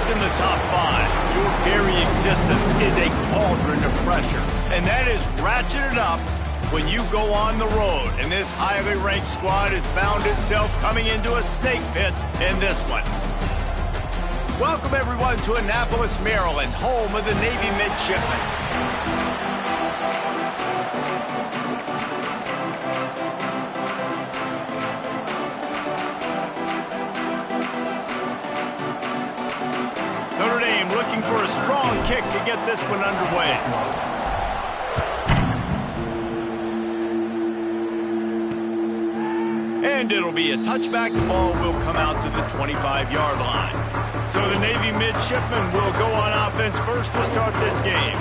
Locked in the top 5, your very existence is a cauldron of pressure. And that is ratcheted up when you go on the road. And this highly ranked squad has found itself coming into a snake pit in this one. Welcome, everyone, to Annapolis, Maryland, home of the Navy midshipmen. Notre Dame looking for a strong kick to get this one underway. And it'll be a touchback. The ball will come out to the 25-yard line. So the Navy midshipmen will go on offense first to start this game.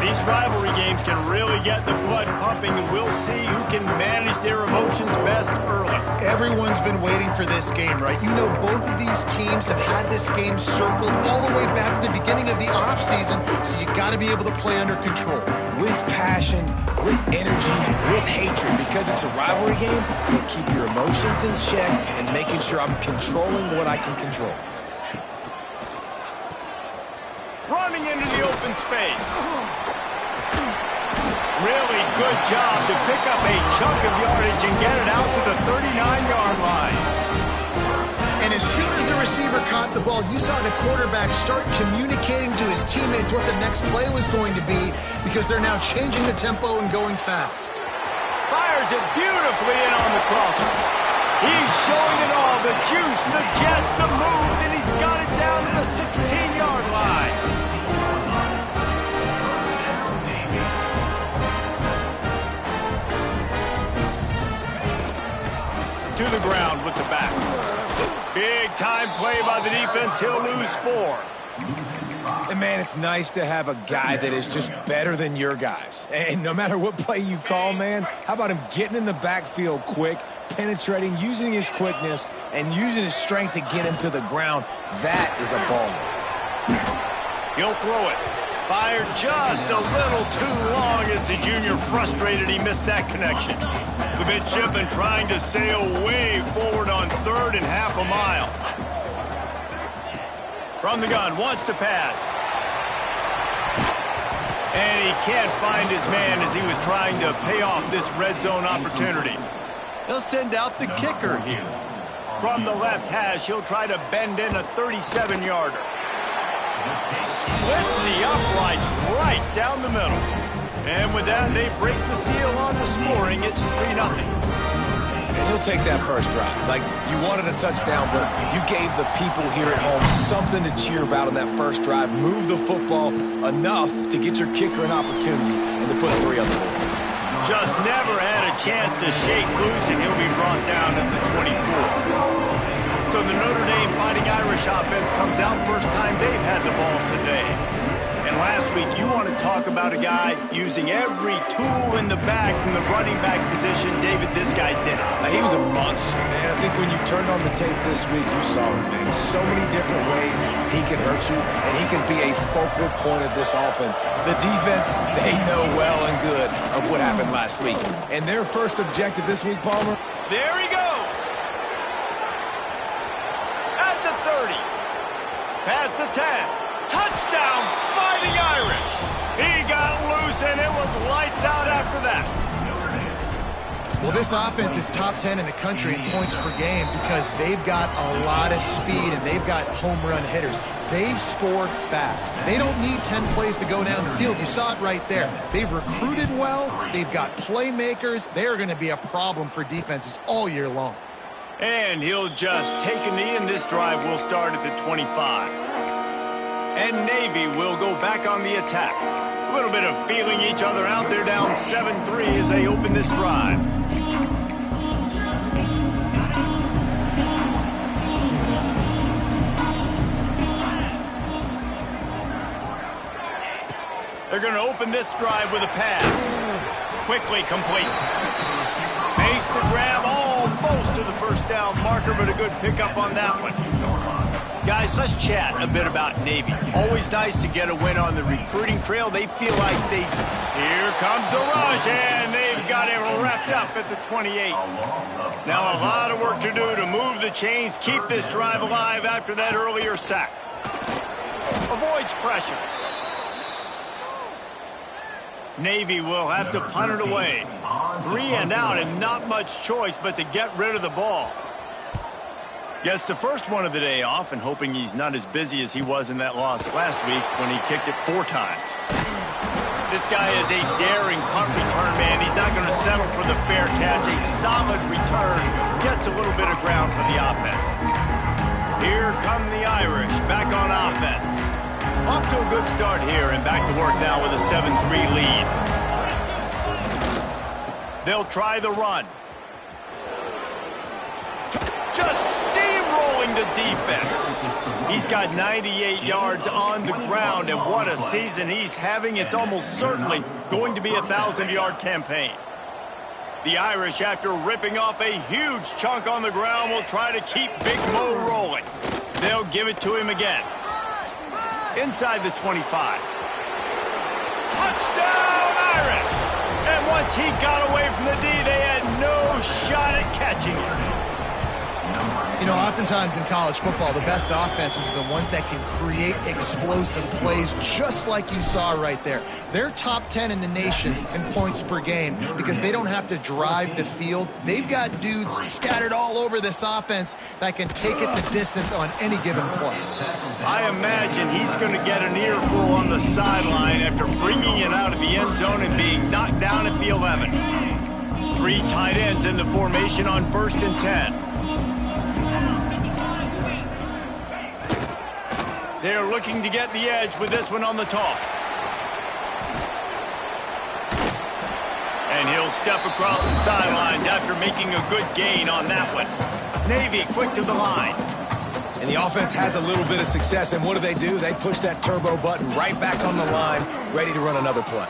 These rivalry games can really get the blood pumping, and we'll see who can manage their emotions best early. Everyone's been waiting for this game, right? You know, both of these teams have had this game circled all the way back to the beginning of the offseason, so you got to be able to play under control. With passion, with energy, with hatred, because it's a rivalry game, you keep your emotions in check and making sure I'm controlling what I can control. Running into the open space. Really good job to pick up a chunk of yardage and get it out to the 39-yard line. And as soon as the receiver caught the ball, you saw the quarterback start communicating to his teammates what the next play was going to be, because they're now changing the tempo and going fast. Fires it beautifully in on the crosser. He's showing it all, the juice, the jets, the moves, and he's got it down to the 16-yard line. To the ground with the back. Big time play by the defense. He'll lose 4. And, man, it's nice to have a guy that is just better than your guys. And no matter what play you call, man, how about him getting in the backfield quick, penetrating, using his quickness, and using his strength to get him to the ground? That is a baller. He'll throw it. Fired just a little too long as the junior frustrated he missed that connection. The midshipman trying to sail way forward on 3rd and half a mile. From the gun, wants to pass. And he can't find his man as he was trying to pay off this red zone opportunity. They'll send out the kicker here. From the left hash, he'll try to bend in a 37-yarder. Splits the uprights right down the middle. And with that, they break the seal on the scoring. It's 3-0. And he'll take that first drive. Like, you wanted a touchdown, but you gave the people here at home something to cheer about on that first drive. Move the football enough to get your kicker an opportunity and to put 3 on the board. Just never had a chance to shake loose, and he'll be brought down at the 24. So the Notre Dame Fighting Irish offense comes out first time they've had the ball today. And last week, you want to talk about a guy using every tool in the bag from the running back position. David, this guy did it. He was a monster, man. I think when you turned on the tape this week, you saw him in so many different ways he can hurt you, and he can be a focal point of this offense. The defense, they know well and good of what happened last week. And their first objective this week, Palmer? There he goes. At the 30. Past the 10. Touchdown, Fighting Irish. He got loose, and it was lights out after that. Well, this offense is top 10 in the country in points per game because they've got a lot of speed and they've got home run hitters. They score fast. They don't need 10 plays to go down the field. You saw it right there. They've recruited well. They've got playmakers. They are going to be a problem for defenses all year long. And he'll just take a knee, and this drive will start at the 25. And Navy will go back on the attack. A little bit of feeling each other out. They're down 7-3 as they open this drive. They're going to open this drive with a pass. Quickly complete. Makes the grab almost to the first down marker, but a good pickup on that one. Guys, let's chat a bit about Navy. Always nice to get a win on the recruiting trail. They feel like they... Here comes the rush, and they've got it wrapped up at the 28. Now a lot of work to do to move the chains, keep this drive alive after that earlier sack. Avoids pressure. Navy will have to punt it away. 3 and out and not much choice but to get rid of the ball. Gets the first one of the day off and hoping he's not as busy as he was in that loss last week when he kicked it 4 times. This guy is a daring punt return man. He's not going to settle for the fair catch. A solid return gets a little bit of ground for the offense. Here come the Irish back on offense. Off to a good start here and back to work now with a 7-3 lead. They'll try the run. Just steamrolling the defense. He's got 98 yards on the ground, and what a season he's having. It's almost certainly going to be a 1,000-yard campaign. The Irish, after ripping off a huge chunk on the ground, will try to keep Big Mo rolling. They'll give it to him again. Inside the 25. Touchdown, Irish! And once he got away from the D, they had no shot at catching it. You know, oftentimes in college football, the best offenses are the ones that can create explosive plays just like you saw right there. They're top 10 in the nation in points per game because they don't have to drive the field. They've got dudes scattered all over this offense that can take it the distance on any given play. I imagine he's going to get an earful on the sideline after bringing it out of the end zone and being knocked down at the 11. 3 tight ends in the formation on 1st and 10. They're looking to get the edge with this one on the toss. And he'll step across the sidelines after making a good gain on that one. Navy quick to the line. And the offense has a little bit of success, and what do? They push that turbo button right back on the line, ready to run another play.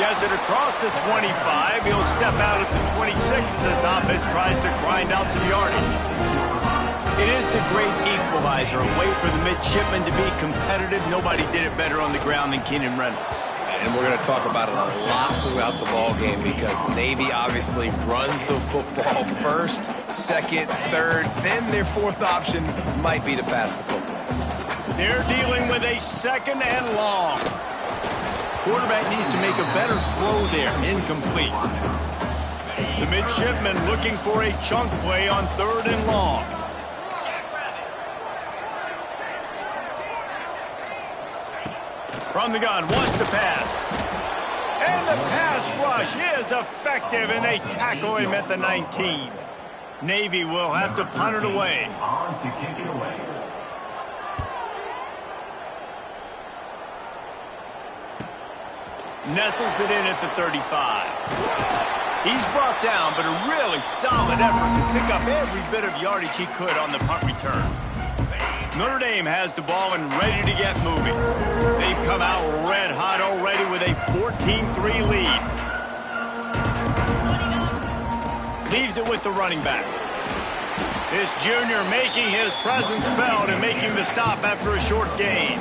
Gets it across the 25. He'll step out at the 26 as this offense tries to grind out some yardage. It is the great equalizer, a way for the midshipmen to be competitive. Nobody did it better on the ground than Keenan Reynolds. And we're going to talk about it a lot throughout the ball game because Navy obviously runs the football first, second, third, then their 4th option might be to pass the football. They're dealing with a 2nd and long. Quarterback needs to make a better throw there, incomplete. The midshipmen looking for a chunk play on 3rd and long. From the gun, wants to pass. And the pass rush is effective, and they tackle him at the 19. Navy will have to punt it away. Nestles it in at the 35. He's brought down, but a really solid effort to pick up every bit of yardage he could on the punt return. Notre Dame has the ball and ready to get moving. They've come out red hot already with a 14-3 lead. Leaves it with the running back. This junior making his presence felt and making the stop after a short gain.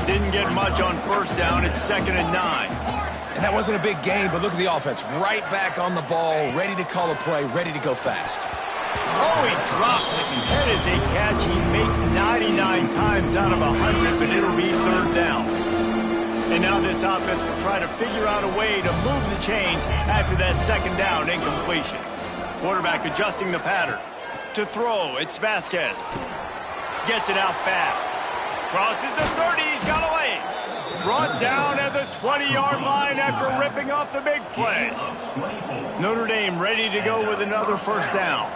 Didn't get much on 1st down. It's 2nd and 9. And that wasn't a big gain, but look at the offense. Right back on the ball, ready to call a play, ready to go fast. Oh, he drops it. That is a catch he makes 99 times out of 100, but it'll be 3rd down. And now this offense will try to figure out a way to move the chains after that 2nd down incompletion. Quarterback adjusting the pattern. To throw, it's Vasquez. Gets it out fast. Crosses the 30, he's got away. Brought down at the 20-yard line after ripping off the big play. Notre Dame ready to go with another 1st down.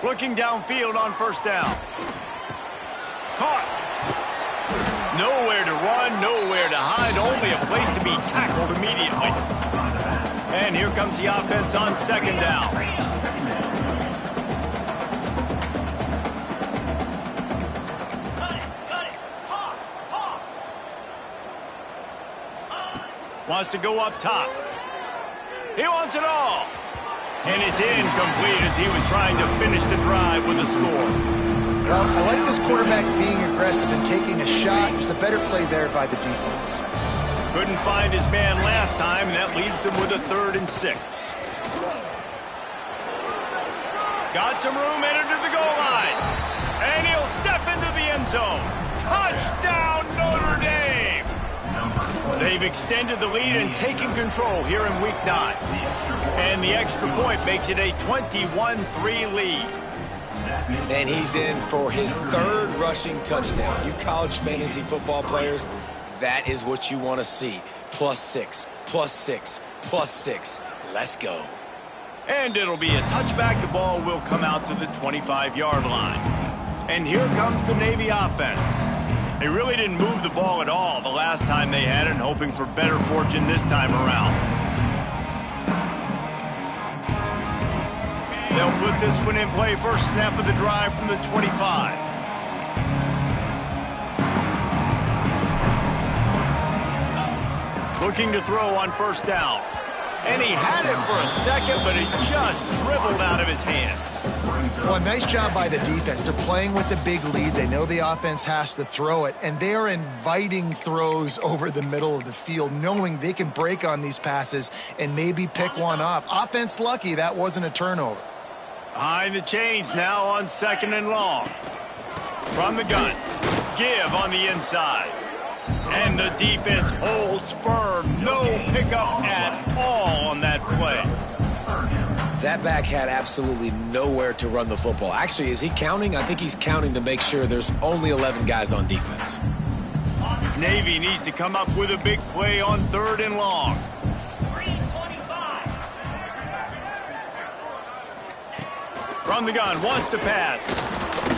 Looking downfield on 1st down. Caught. Nowhere to run, nowhere to hide, only a place to be tackled immediately. And here comes the offense on 2nd down. Wants to go up top. He wants it all. And it's incomplete as he was trying to finish the drive with a score. Well, I like this quarterback being aggressive and taking a shot. Just a better play there by the defense. Couldn't find his man last time, and that leaves him with a 3rd and 6. Got some room headed to the goal line. And he'll step into the end zone. Touchdown, Notre Dame! They've extended the lead and taken control here in Week 9. And the extra point makes it a 21-3 lead. And he's in for his 3rd rushing touchdown. You college fantasy football players, that is what you want to see. +6, +6, +6. Let's go. And it'll be a touchback. The ball will come out to the 25-yard line. And here comes the Navy offense. They really didn't move the ball at all the last time they had it, hoping for better fortune this time around. They'll put this one in play. First snap of the drive from the 25. Looking to throw on first down. And he had it for a second, but it just dribbled out of his hands. Well, nice job by the defense. They're playing with a big lead. They know the offense has to throw it, and they are inviting throws over the middle of the field, knowing they can break on these passes and maybe pick one off. Offense lucky that wasn't a turnover. Behind the chains now on 2nd and long. From the gun. Give on the inside. And the defense holds firm. No pickup at all on that play. That back had absolutely nowhere to run the football. Actually, is he counting? I think he's counting to make sure there's only 11 guys on defense. Navy needs to come up with a big play on 3rd and long. From the gun, wants to pass.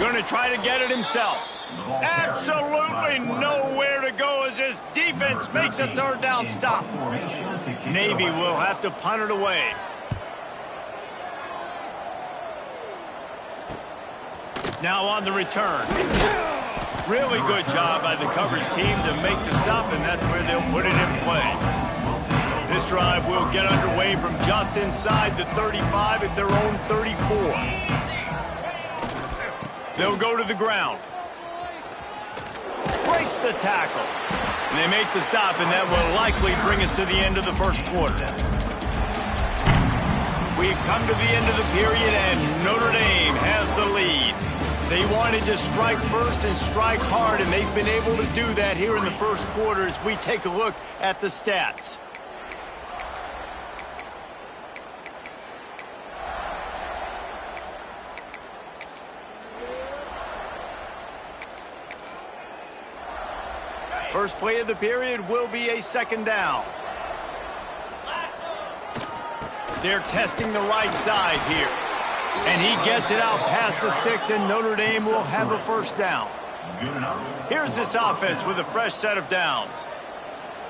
Going to try to get it himself. Absolutely nowhere to go as this defense makes a 3rd down stop. Navy will have to punt it away. Now on the return. Really good job by the coverage team to make the stop, and that's where they'll put it in play. This drive will get underway from just inside the 35 at their own 34. They'll go to the ground. Breaks the tackle. And they make the stop, and that will likely bring us to the end of the first quarter. We've come to the end of the period, and Notre Dame has the lead. They wanted to strike first and strike hard, and they've been able to do that here in the first quarter as we take a look at the stats. First play of the period will be a 2nd down. They're testing the right side here. And he gets it out past the sticks, and Notre Dame will have a first down. Here's this offense with a fresh set of downs.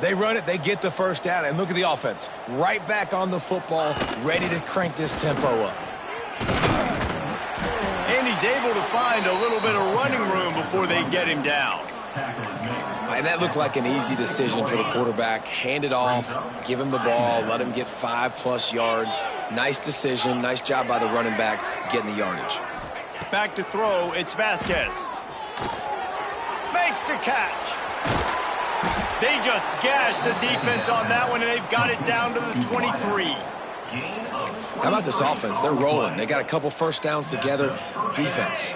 They run it, they get the first down, and look at the offense. Right back on the football, ready to crank this tempo up. And he's able to find a little bit of running room before they get him down. And that looked like an easy decision for the quarterback. Hand it off, give him the ball, let him get 5+ yards. Nice decision, nice job by the running back getting the yardage. Back to throw, it's Vasquez. Makes the catch. They just gashed the defense on that one, and they've got it down to the 23. How about this offense? They're rolling. They got a couple first downs together. Defense.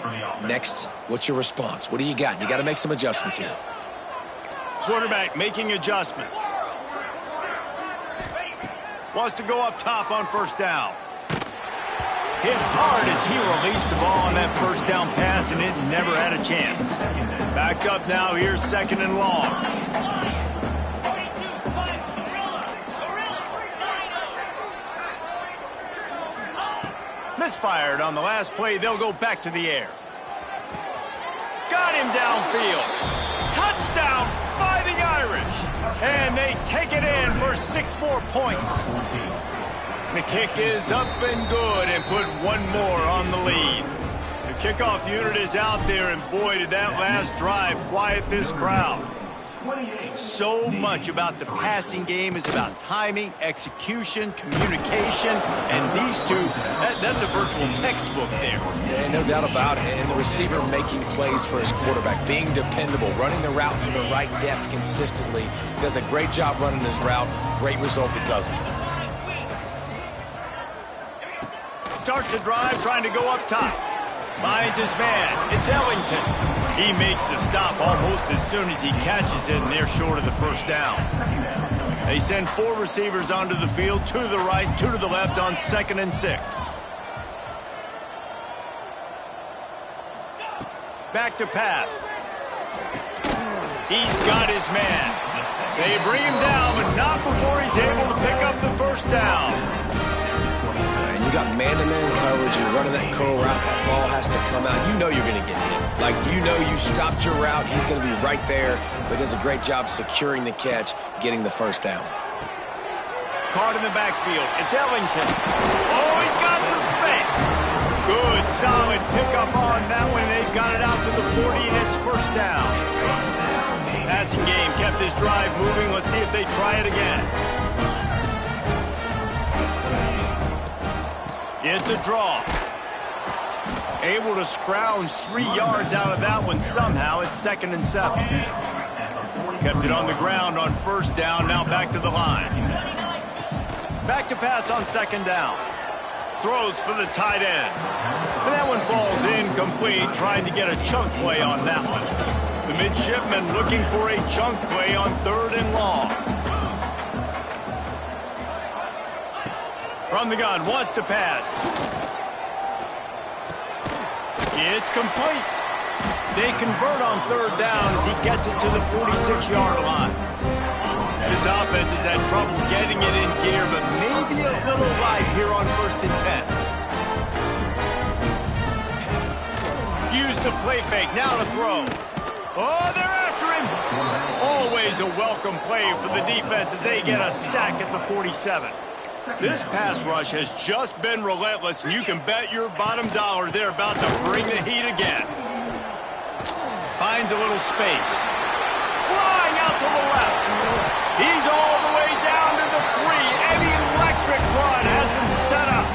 Next, what's your response? What do you got? You got to make some adjustments here. Quarterback making adjustments. Wants to go up top on first down. Hit hard as he released the ball on that first down pass, and it never had a chance. Back up now. Here's 2nd and long. Misfired on the last play. They'll go back to the air. Got him downfield. Touchdown, Fighting Irish. And they take it in for 6 more points. The kick is up and good, and put one more on the lead. The kickoff unit is out there, and boy, did that last drive quiet this crowd. So much about the passing game is about timing, execution, communication, and these two, that's a virtual textbook there. Yeah, no doubt about it. And the receiver making plays for his quarterback, being dependable, running the route to the right depth consistently. Does a great job running his route. Great result because of it. starts the drive trying to go up top. Finds his man. It's Ellington. He makes the stop almost as soon as he catches it, and they're short of the first down. They send 4 receivers onto the field, 2 to the right, 2 to the left on 2nd and 6. Back to pass. He's got his man. They bring him down, but not before he's able to pick up the first down. And you got man-to-man coverage. You're running that curl route. That ball has to come out. You know you're going to get hit. Like, you know you stopped your route. He's going to be right there. But does a great job securing the catch, getting the first down. Caught in the backfield. It's Ellington. Oh, he's got some space. Good, solid pickup on that one. They've got it out to the 40, and it's first down. Passing game kept this drive moving. Let's see if they try it again. It's a draw. Able to scrounge 3 yards out of that one somehow. It's 2nd and 7. Kept it on the ground on first down. Now back to the line. Back to pass on 2nd down. Throws for the tight end. And that one falls incomplete, trying to get a chunk play on that one. The midshipman looking for a chunk play on 3rd and long. From the gun, wants to pass. It's complete. They convert on 3rd down as he gets it to the 46-yard line. This offense has had trouble getting it in gear, but maybe a little light here on 1st and 10. Use the play fake, now to throw. Oh, they're after him. Always a welcome play for the defense as they get a sack at the 47. This pass rush has just been relentless, and you can bet your bottom dollar they're about to bring the heat again. Finds a little space. Flying out to the left. He's all the way down to the 3, and the electric run has him set up.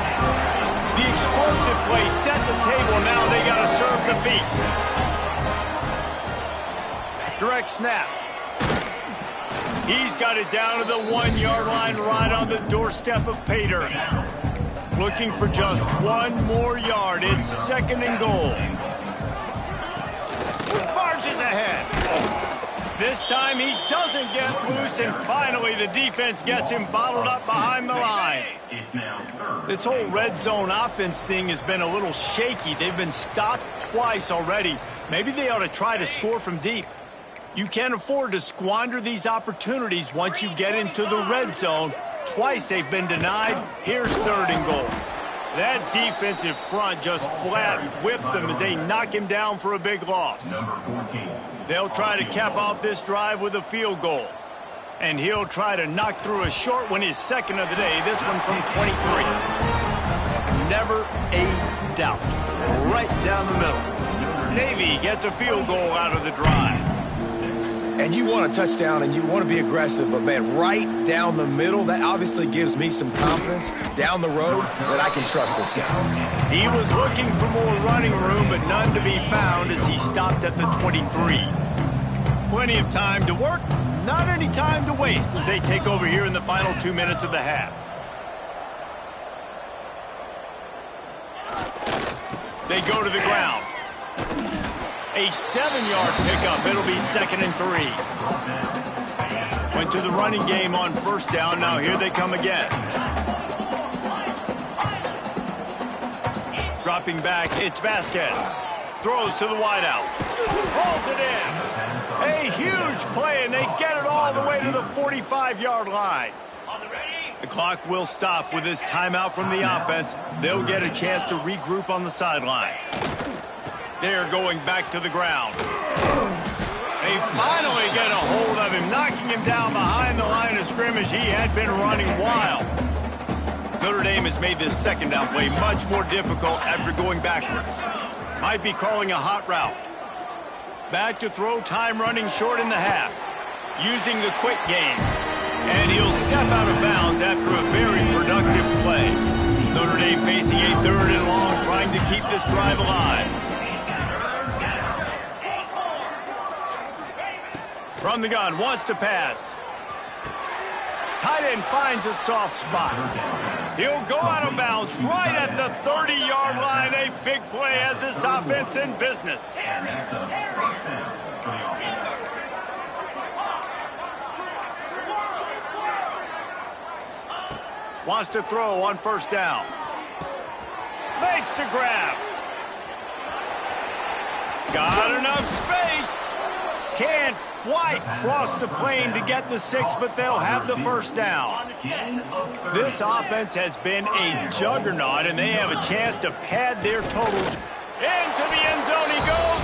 The explosive play set the table. Now they got to serve the feast. Direct snap. He's got it down to the 1-yard line right on the doorstep of Pater. Looking for just 1 more yard. It's 2nd and goal. Barges ahead. This time he doesn't get loose, and finally the defense gets him bottled up behind the line. This whole red zone offense thing has been a little shaky. They've been stopped twice already. Maybe they ought to try to score from deep. You can't afford to squander these opportunities once you get into the red zone. Twice they've been denied. Here's 3rd and goal. That defensive front just flat whipped them as they knock him down for a big loss. They'll try to cap off this drive with a field goal. And he'll try to knock through a short one, his 2nd of the day, this one from 23. Never a doubt. Right down the middle. Navy gets a field goal out of the drive. And you want a touchdown and you want to be aggressive, but man, right down the middle, that obviously gives me some confidence down the road that I can trust this guy. He was looking for more running room, but none to be found as he stopped at the 23. Plenty of time to work, not any time to waste as they take over here in the final 2 minutes of the half. They go to the ground. A 7-yard pickup. It'll be 2nd and 3. Went to the running game on first down. Now here they come again. Dropping back, it's Vasquez. Throws to the wideout. Pulls it in. A huge play, and they get it all the way to the 45-yard line. The clock will stop with this timeout from the offense. They'll get a chance to regroup on the sideline. They're going back to the ground. They finally get a hold of him, knocking him down behind the line of scrimmage. He had been running wild. Notre Dame has made this 2nd down play much more difficult after going backwards. Might be calling a hot route. Back to throw, time running short in the half. Using the quick game. And he'll step out of bounds after a very productive play. Notre Dame facing a 3rd and long, trying to keep this drive alive. From the gun, wants to pass. Tight end finds a soft spot. He'll go out of bounds right at the 30-yard line. A big play has this offense in business. Wants to throw on first down. Makes the grab. Got enough space. Can't quite cross the plane to get the 6, but they'll have the first down. This offense has been a juggernaut, and they have a chance to pad their total. Into the end zone he goes.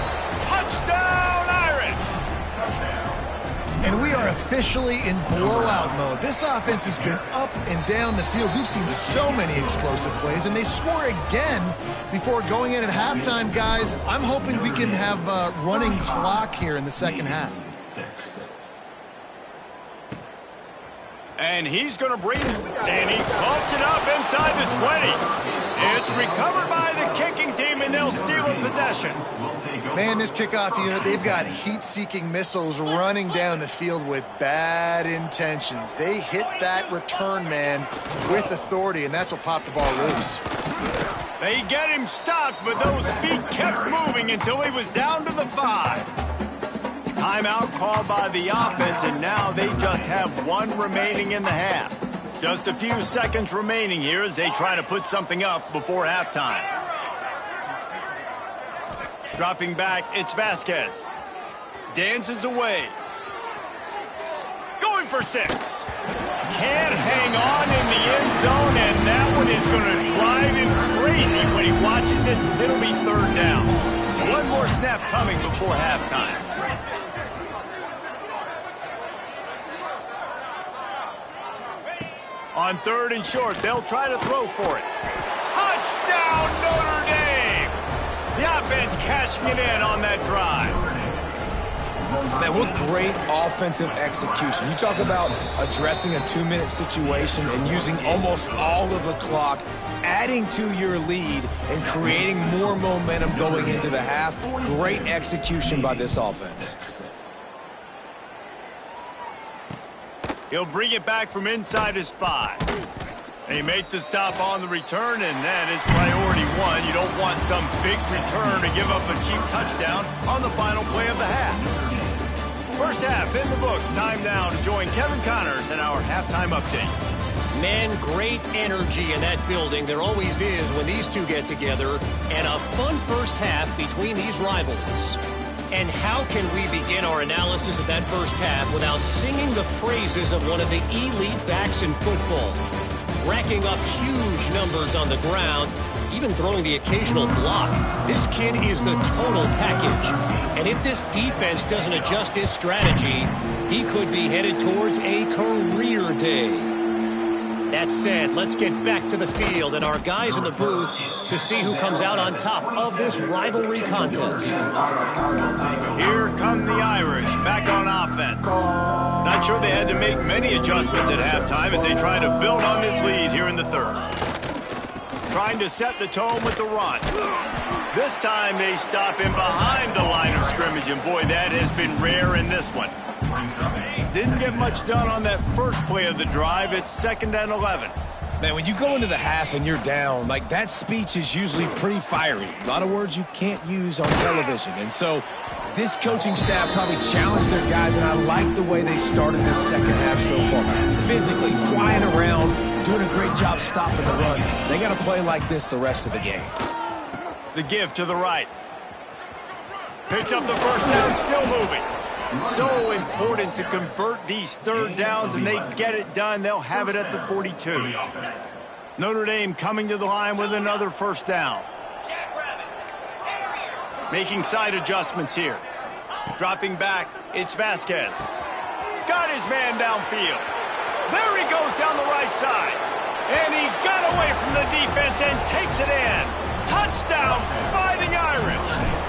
Touchdown, Irish. And we are officially in blowout mode. This offense has been up and down the field. We've seen so many explosive plays, and they score again before going in at halftime, guys. I'm hoping we can have a running clock here in the second half. And he's going to bring it, and he pumps it up inside the 20. It's recovered by the kicking team, and they'll steal a possession. Man, this kickoff unit, they've got heat-seeking missiles running down the field with bad intentions. They hit that return man with authority, and that's what popped the ball loose. They get him stopped, but those feet kept moving until he was down to the 5. Timeout called by the offense, and now they just have one remaining in the half. Just a few seconds remaining here as they try to put something up before halftime. Dropping back, it's Vasquez. Dances away. Going for 6. Can't hang on in the end zone, and that one is going to drive him crazy when he watches it. It'll be third down. One more snap coming before halftime. On third and short, they'll try to throw for it. Touchdown, Notre Dame! The offense cashing it in on that drive. Man, what great offensive execution. You talk about addressing a 2-minute situation and using almost all of the clock, adding to your lead and creating more momentum going into the half. Great execution by this offense. He'll bring it back from inside his 5. And he makes the stop on the return, and that is priority 1. You don't want some big return to give up a cheap touchdown on the final play of the half. First half in the books. Time now to join Kevin Connors in our halftime update. Man, great energy in that building. There always is when these two get together. And a fun first half between these rivals. And how can we begin our analysis of that first half without singing the praises of one of the elite backs in football? Racking up huge numbers on the ground, even throwing the occasional block. This kid is the total package. And if this defense doesn't adjust its strategy, he could be headed towards a career day. That said, let's get back to the field and our guys in the booth to see who comes out on top of this rivalry contest. Here come the Irish back on offense. Not sure they had to make many adjustments at halftime as they try to build on this lead here in the third. Trying to set the tone with the run. This time they stop him behind the line of scrimmage, and boy, that has been rare in this one. Didn't get much done on that first play of the drive. It's 2nd and 11. Man, when you go into the half and you're down, like that speech is usually pretty fiery. A lot of words you can't use on television. And so this coaching staff probably challenged their guys, and I like the way they started this second half so far. Physically, flying around, doing a great job stopping the run. They got to play like this the rest of the game. The give to the right. Picks up the first down, still moving. So important to convert these third downs, and they get it done. They'll have it at the 42. Notre Dame coming to the line with another first down. Making side adjustments here. Dropping back, it's Vasquez. Got his man downfield. There he goes down the right side. And he got away from the defense and takes it in. Touchdown, Fighting Irish.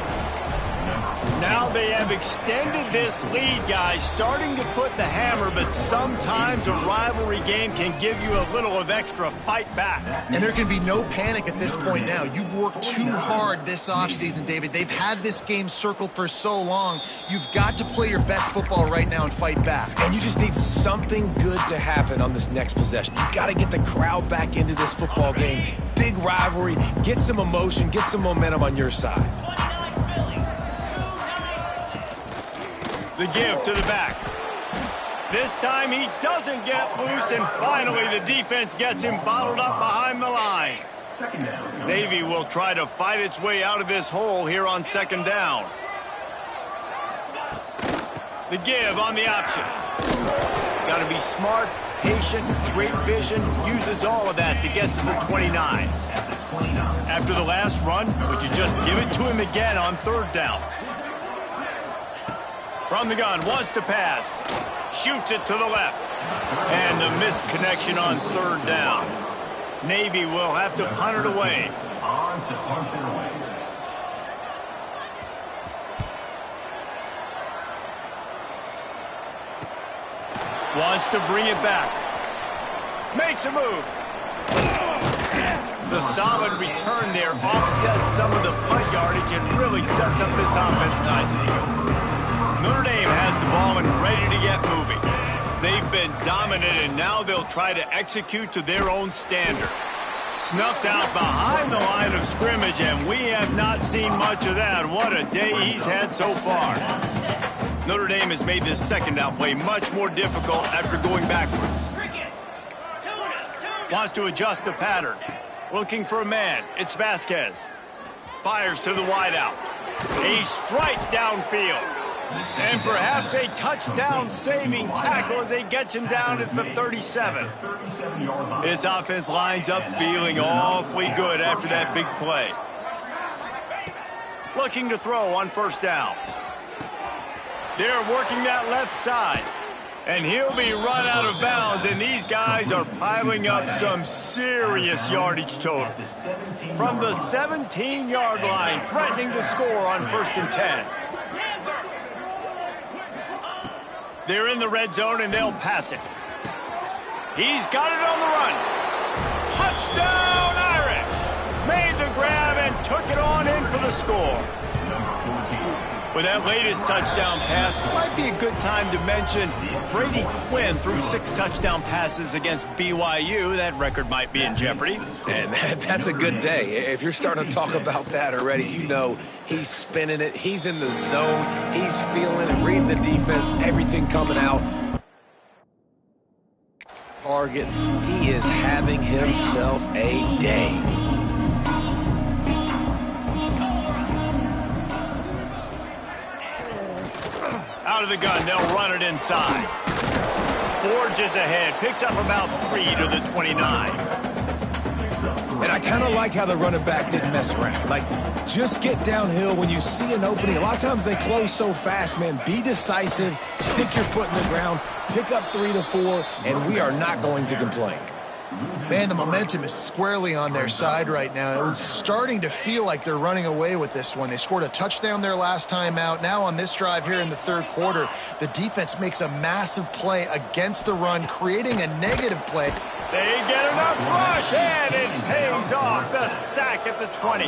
Now they have extended this lead, guys, starting to put the hammer, but sometimes a rivalry game can give you a little of extra fight back. And there can be no panic at this point now. You've worked too hard this offseason, David. They've had this game circled for so long. You've got to play your best football right now and fight back. And you just need something good to happen on this next possession. You got to get the crowd back into this football game. Big rivalry, get some emotion, get some momentum on your side. The give to the back. This time he doesn't get loose, and finally the defense gets him bottled up behind the line. Navy will try to fight its way out of this hole here on second down. The give on the option. Got to be smart, patient, great vision, uses all of that to get to the 29. After the last run, would you just give it to him again on third down? From the gun, wants to pass. Shoots it to the left. And the misconnection on third down. Navy will have to punt it away. Wants to bring it back. Makes a move. The solid return there offsets some of the punt yardage and really sets up this offense nicely. Notre Dame has the ball and ready to get moving. They've been dominant, and now they'll try to execute to their own standard. Snuffed out behind the line of scrimmage, and we have not seen much of that. What a day he's had so far. Notre Dame has made this second down play much more difficult after going backwards. Wants to adjust the pattern. Looking for a man. It's Vasquez. Fires to the wideout. A strike downfield. And perhaps a touchdown-saving tackle as they get him down at the 37. This offense lines up feeling awfully good after that big play. Looking to throw on first down. They're working that left side. And he'll be run out of bounds, and these guys are piling up some serious yardage totals. From the 17-yard line, threatening to score on 1st and 10. They're in the red zone, and they'll pass it. He's got it on the run. Touchdown, Irish! Made the grab and took it on in for the score. With that latest touchdown pass, might be a good time to mention Brady Quinn threw 6 touchdown passes against BYU. That record might be in jeopardy. And that's a good day. If you're starting to talk about that already, you know he's spinning it. He's in the zone. He's feeling it, reading the defense, everything coming out. Target, he is having himself a day. Out of the gun, they'll run it inside. Forges ahead, picks up about 3 to the 29. And I kind of like how the running back didn't mess around. Like, just get downhill when you see an opening. A lot of times they close so fast, man. Be decisive, stick your foot in the ground, pick up 3 to 4, and we are not going to complain. Man, the momentum is squarely on their side right now. It's starting to feel like they're running away with this one. They scored a touchdown their last time out. Now on this drive here in the third quarter, the defense makes a massive play against the run, creating a negative play. They get enough rush, and it pays off. The sack at the 20.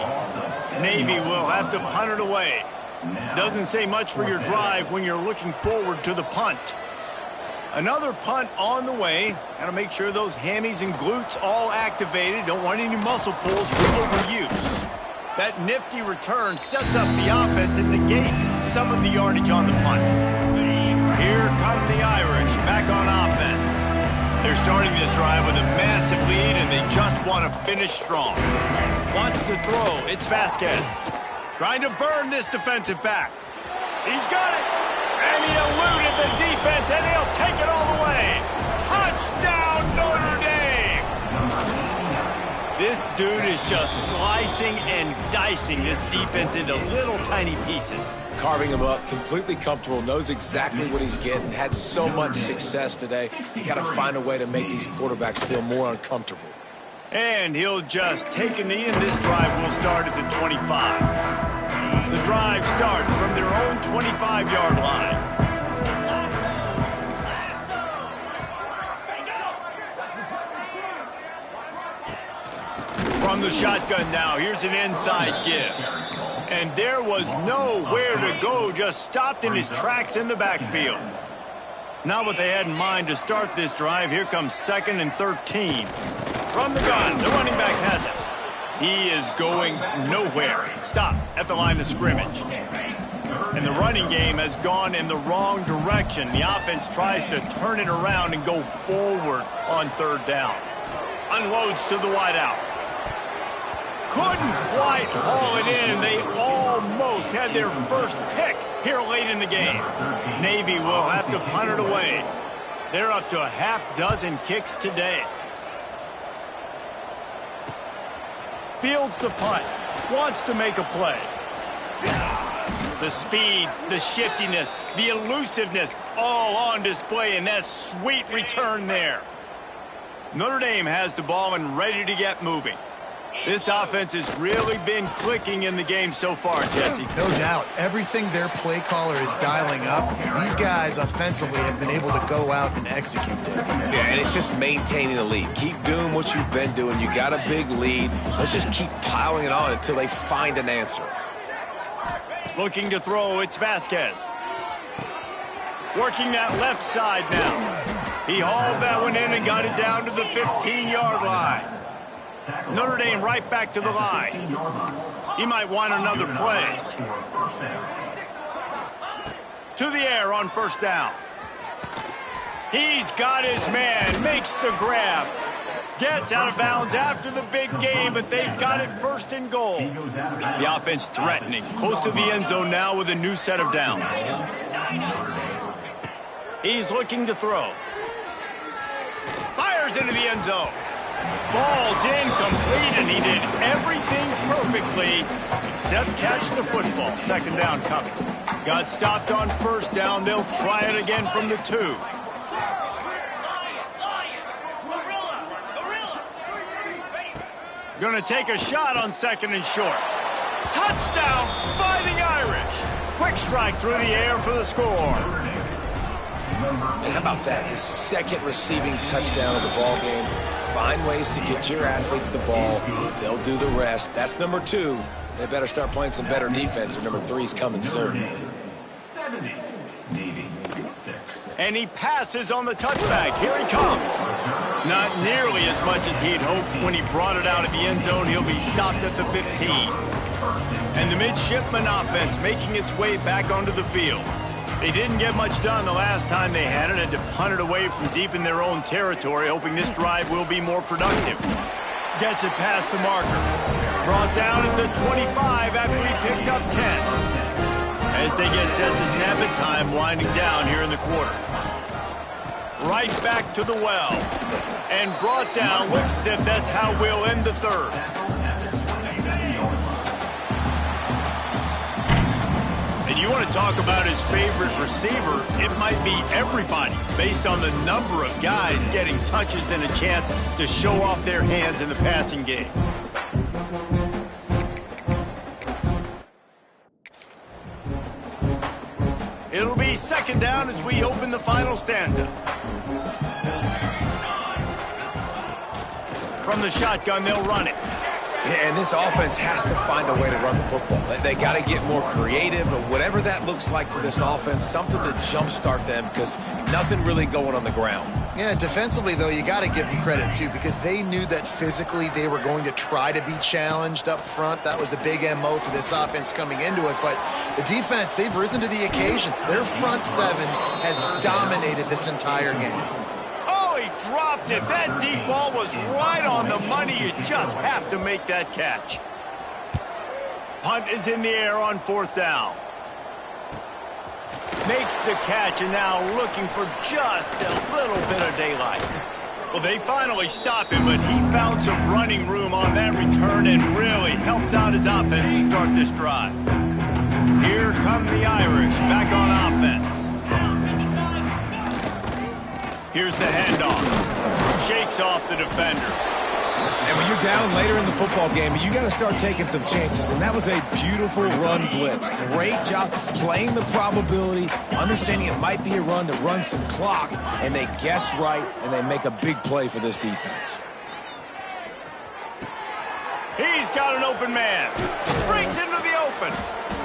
Navy will have to punt it away. Doesn't say much for your drive when you're looking forward to the punt. Another punt on the way. Got to make sure those hammies and glutes all activated. Don't want any muscle pulls for overuse. That nifty return sets up the offense and negates some of the yardage on the punt. Here come the Irish back on offense. They're starting this drive with a massive lead, and they just want to finish strong. Wants to throw. It's Vasquez. Trying to burn this defensive back. He's got it. And he eluded the defense, and he'll take it all the way. Touchdown, Notre Dame! This dude is just slicing and dicing this defense into little tiny pieces. Carving him up, completely comfortable, knows exactly what he's getting, had so much success today. You got to find a way to make these quarterbacks feel more uncomfortable. And he'll just take a knee, and this drive will start at the 25. The drive starts from their own 25-yard line. From the shotgun now, here's an inside give. And there was nowhere to go, just stopped in his tracks in the backfield. Not what they had in mind to start this drive. Here comes 2nd and 13. From the gun, the running back has it. He is going nowhere. Stop at the line of scrimmage. And the running game has gone in the wrong direction. The offense tries to turn it around and go forward on 3rd down. Unloads to the wideout. Couldn't quite haul it in. They almost had their first pick here late in the game. Navy will have to punt it away. They're up to a half-dozen kicks today. Fields the punt. Wants to make a play. The speed, the shiftiness, the elusiveness, all on display in that sweet return there. Notre Dame has the ball and ready to get moving. This offense has really been clicking in the game so far, Jesse. No doubt. Everything their play caller is dialing up, these guys offensively have been able to go out and execute it. Yeah, and it's just maintaining the lead. Keep doing what you've been doing. You got a big lead. Let's just keep piling it on until they find an answer. Looking to throw, it's Vasquez. Working that left side now. He hauled that one in and got it down to the 15-yard line. Notre Dame right back to the line. He might want another play. To the air on 1st down. He's got his man, makes the grab. Gets out of bounds after the big game, but they've got it 1st and goal. The offense threatening, close to the end zone now with a new set of downs. He's looking to throw. Fires into the end zone. Falls incomplete, and he did everything perfectly except catch the football. 2nd down coming. Got stopped on 1st down. They'll try it again from the 2. Going to take a shot on 2nd and short. Touchdown, Fighting Irish. Quick strike through the air for the score. And how about that? His 2nd receiving touchdown of the ball game. Find ways to get your athletes the ball. They'll do the rest. That's number 2. They better start playing some better defense, or number 3's coming soon. And he passes on the touchback. Here he comes. Not nearly as much as he'd hoped when he brought it out of the end zone. He'll be stopped at the 15. And the midshipman offense making its way back onto the field. They didn't get much done the last time they had it, and to punt it away from deep in their own territory, hoping this drive will be more productive. Gets it past the marker. Brought down at the 25 after he picked up 10. As they get set to snap it, time winding down here in the quarter. Right back to the well. And brought down, looks as if that's how we'll end the 3rd. And you want to talk about his favorite receiver, it might be everybody, based on the number of guys getting touches and a chance to show off their hands in the passing game. It'll be 2nd down as we open the final stanza. From the shotgun, they'll run it. And this offense has to find a way to run the football. They got to get more creative, but whatever that looks like for this offense, something to jumpstart them, because nothing really going on the ground. Yeah, defensively, though, you got to give them credit, too, because they knew that physically they were going to try to be challenged up front. That was a big MO for this offense coming into it. But the defense, they've risen to the occasion. Their front 7 has dominated this entire game. Dropped it. That deep ball was right on the money. You just have to make that catch. Punt is in the air on 4th down. Makes the catch, and now looking for just a little bit of daylight. Well, they finally stop him, but he found some running room on that return and really helps out his offense to start this drive. Here come the Irish back on offense. Here's the handoff. Shakes off the defender. And when you're down later in the football game, you got to start taking some chances. And that was a beautiful run blitz. Great job playing the probability, understanding it might be a run to run some clock, and they guess right, and they make a big play for this defense. He's got an open man. Breaks into the open.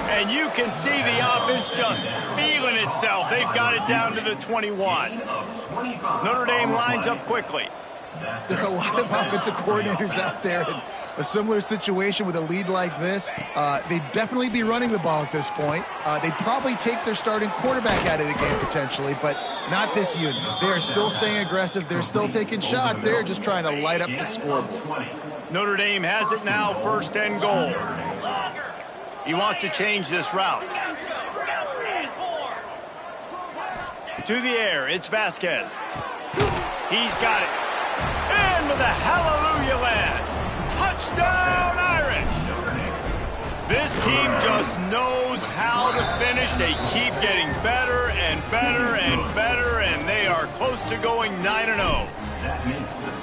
And you can see the offense just feeling itself. They've got it down to the 21. Notre Dame lines up quickly. There are a lot of offensive coordinators out there in a similar situation with a lead like this. They'd definitely be running the ball at this point. They'd probably take their starting quarterback out of the game potentially, but not this unit. They are still staying aggressive. They're still taking shots. They're just trying to light up the scoreboard. Notre Dame has it now, 1st and goal. He wants to change this route. To the air, it's Vasquez. He's got it. Into the hallelujah land. Touchdown Irish. This team just knows how to finish. They keep getting better and better and better, and they are close to going 9-0.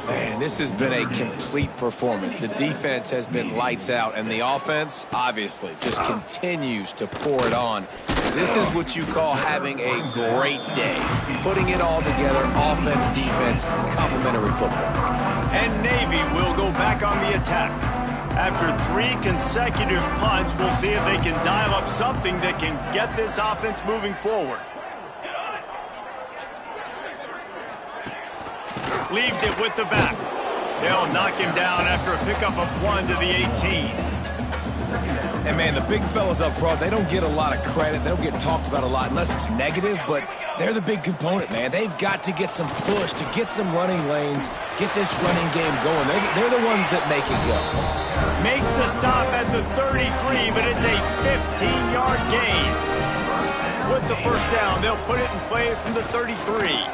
Man, this has been a complete performance. The defense has been lights out, and the offense, obviously, just continues to pour it on. This is what you call having a great day. Putting it all together, offense, defense, complementary football. And Navy will go back on the attack. After 3 consecutive punts, we'll see if they can dial up something that can get this offense moving forward. Leaves it with the back. They'll knock him down after a pickup of 1 to the 18. And, man, the big fellas up front, they don't get a lot of credit. They don't get talked about a lot unless it's negative, but they're the big component, man. They've got to get some push, to get some running lanes, get this running game going. They're the ones that make it go. Makes the stop at the 33, but it's a 15-yard gain. With the 1st down, they'll put it and play it from the 33.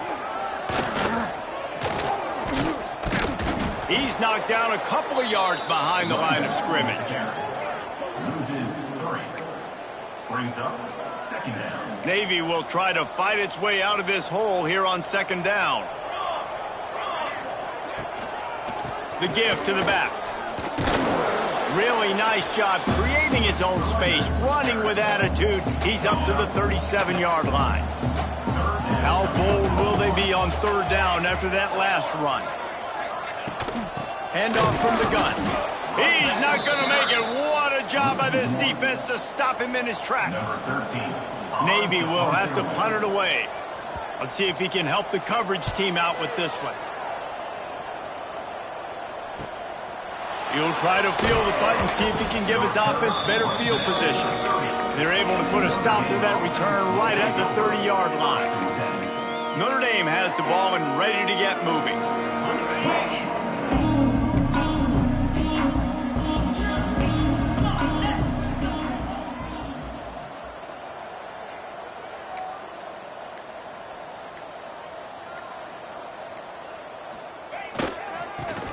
He's knocked down a couple of yards behind the line of scrimmage. Brings up 2nd down. Navy will try to fight its way out of this hole here on 2nd down. The give to the back. Really nice job creating his own space, running with attitude. He's up to the 37-yard line. How bold will they be on 3rd down after that last run? Handoff from the gun. He's not going to make it. What a job by this defense to stop him in his tracks. Navy will have to punt it away. Let's see if he can help the coverage team out with this one. He'll try to field the punt and see if he can give his offense better field position. They're able to put a stop to that return right at the 30-yard line. Notre Dame has the ball and ready to get moving.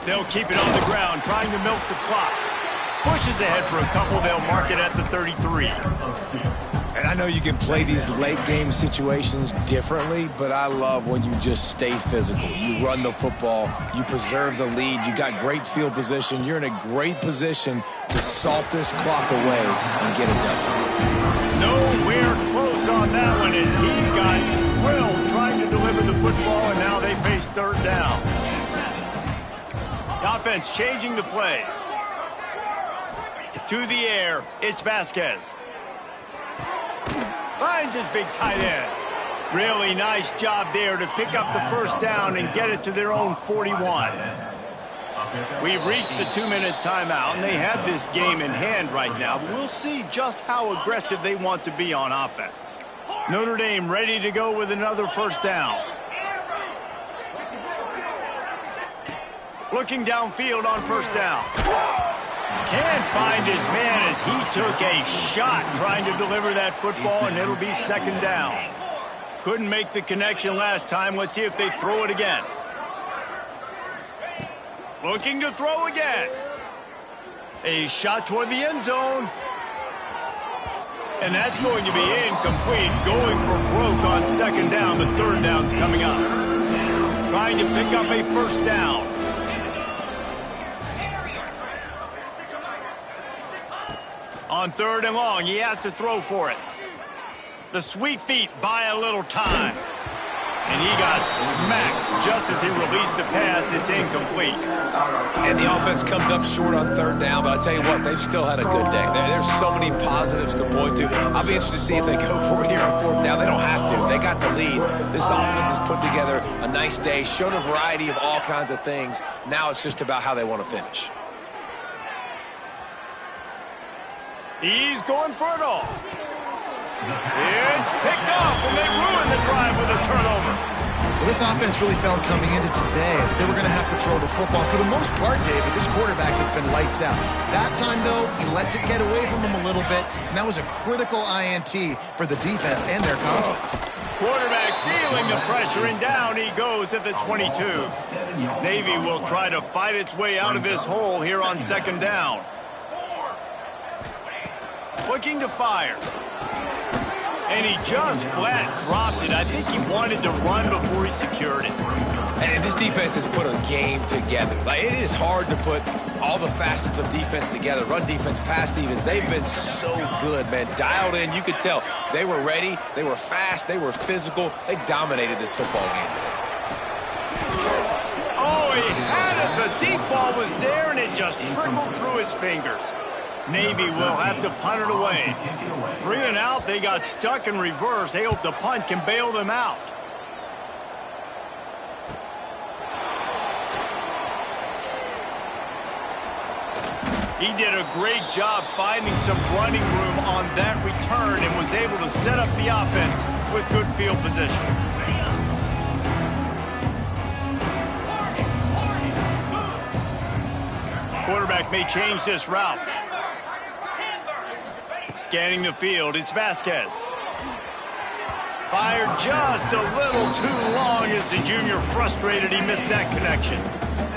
They'll keep it on the ground, trying to milk the clock. Pushes ahead for a couple. They'll mark it at the 33. And I know you can play these late-game situations differently, but I love when you just stay physical. You run the football, you preserve the lead, you got great field position. You're in a great position to salt this clock away and get it done. Nowhere close on that one as he got drilled trying to deliver the football, and now they face 3rd down. The offense changing the play. To the air, it's Vasquez. Finds his big tight end. Really nice job there to pick up the 1st down and get it to their own 41. We've reached the 2-minute timeout, and they have this game in hand right now. But we'll see just how aggressive they want to be on offense. Notre Dame ready to go with another 1st down. Looking downfield on 1st down. Can't find his man as he took a shot trying to deliver that football, and it'll be 2nd down. Couldn't make the connection last time. Let's see if they throw it again. Looking to throw again. A shot toward the end zone. And that's going to be incomplete. Going for broke on 2nd down, but 3rd down's coming up. Trying to pick up a 1st down. On 3rd and long, he has to throw for it. The sweet feet buy a little time. And he got smacked just as he released the pass. It's incomplete. And the offense comes up short on 3rd down, but I'll tell you what, they've still had a good day. There's so many positives to point to. I'll be interested to see if they go for it here on 4th down. They don't have to. They got the lead. This offense has put together a nice day, shown a variety of all kinds of things. Now it's just about how they want to finish. He's going for it all. It's picked off, and they ruin the drive with a turnover. Well, this offense really felt coming into today that they were going to have to throw the football. For the most part, David, this quarterback has been lights out. That time, though, he lets it get away from him a little bit, and that was a critical INT for the defense and their confidence. Quarterback feeling the pressure, and down he goes at the 22. Navy will try to fight its way out of this hole here on 2nd down. Looking to fire. And he just flat dropped it. I think he wanted to run before he secured it. And this defense has put a game together. Like, it is hard to put all the facets of defense together. Run defense, pass defense. They've been so good, man. Dialed in. You could tell they were ready. They were fast. They were physical. They dominated this football game today. Oh, he had it. The deep ball was there, and it just trickled through his fingers. Navy will have to punt it away. 3 and out, they got stuck in reverse. They hope the punt can bail them out. He did a great job finding some running room on that return and was able to set up the offense with good field position. Quarterback may change this route. Scanning the field, it's Vasquez. Fired just a little too long as the junior frustrated he missed that connection.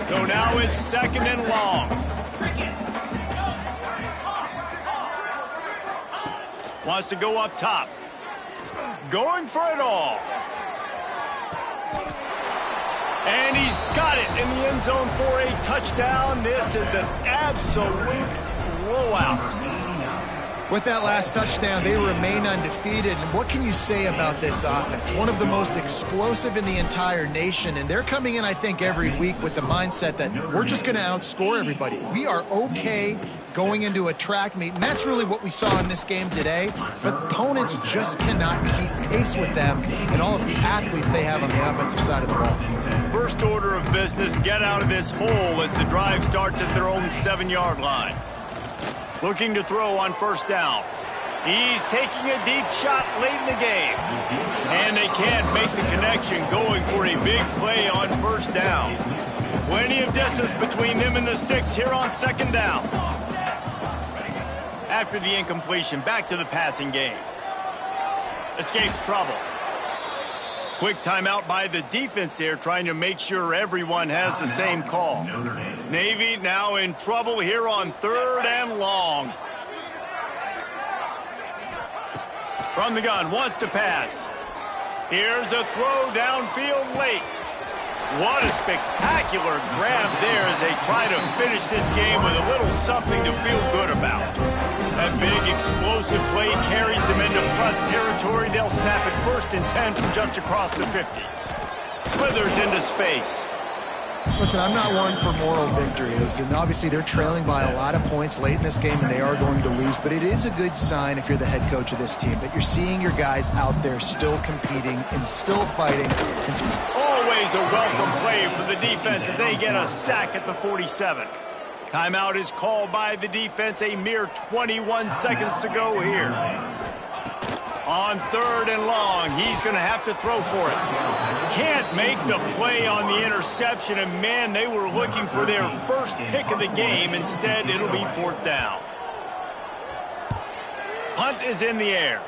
So now it's 2nd and long. Wants to go up top. Going for it all. And he's got it in the end zone for a touchdown. This is an absolute blowout. With that last touchdown, they remain undefeated. And what can you say about this offense? One of the most explosive in the entire nation. And they're coming in, I think, every week with the mindset that we're just going to outscore everybody. We are okay going into a track meet. And that's really what we saw in this game today. But opponents just cannot keep pace with them and all of the athletes they have on the offensive side of the ball. First order of business, get out of this hole as the drive starts at their own 7-yard line. Looking to throw on 1st down. He's taking a deep shot late in the game. And they can't make the connection, going for a big play on 1st down. Plenty of distance between them and the sticks here on 2nd down. After the incompletion, back to the passing game. Escapes trouble. Quick timeout by the defense there, trying to make sure everyone has the same call. Navy now in trouble here on 3rd and long. From the gun, wants to pass. Here's a throw downfield late. What a spectacular grab there as they try to finish this game with a little something to feel good about. That big explosive play carries them into plus territory. They'll snap it 1st and 10 from just across the 50. Slithers into space. Listen, I'm not one for moral victories, and obviously they're trailing by a lot of points late in this game, and they are going to lose, but it is a good sign if you're the head coach of this team that you're seeing your guys out there still competing and still fighting. Always a welcome play for the defense as they get a sack at the 47. Timeout is called by the defense, a mere 21 seconds to go here. On 3rd and long, he's going to have to throw for it. Can't make the play on the interception, and man, they were looking for their first pick of the game. Instead, it'll be 4th down. Punt is in the air.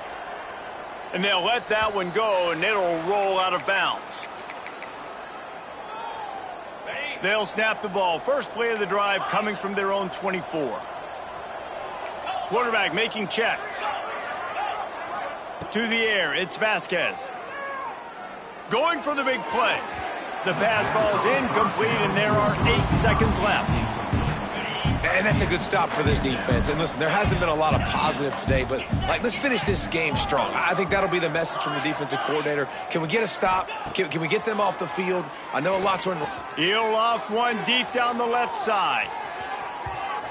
And they'll let that one go, and it'll roll out of bounds. They'll snap the ball. First play of the drive coming from their own 24. Quarterback making checks. To the air, it's Vasquez. Going for the big play. The pass falls incomplete, and there are 8 seconds left. And that's a good stop for this defense. And listen, there hasn't been a lot of positive today, but let's finish this game strong. I think that'll be the message from the defensive coordinator. Can we get a stop? Can we get them off the field? I know a lot's run. He'll loft one deep down the left side.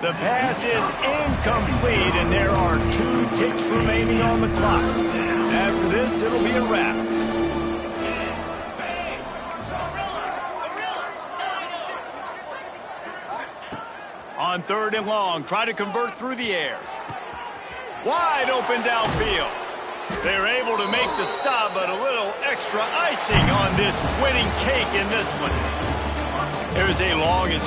The pass is incomplete, and there are 2 ticks remaining on the clock. After this, it'll be a wrap. On 3rd and long, try to convert through the air. Wide open downfield. They're able to make the stop, but a little extra icing on this winning cake in this one. There's a long and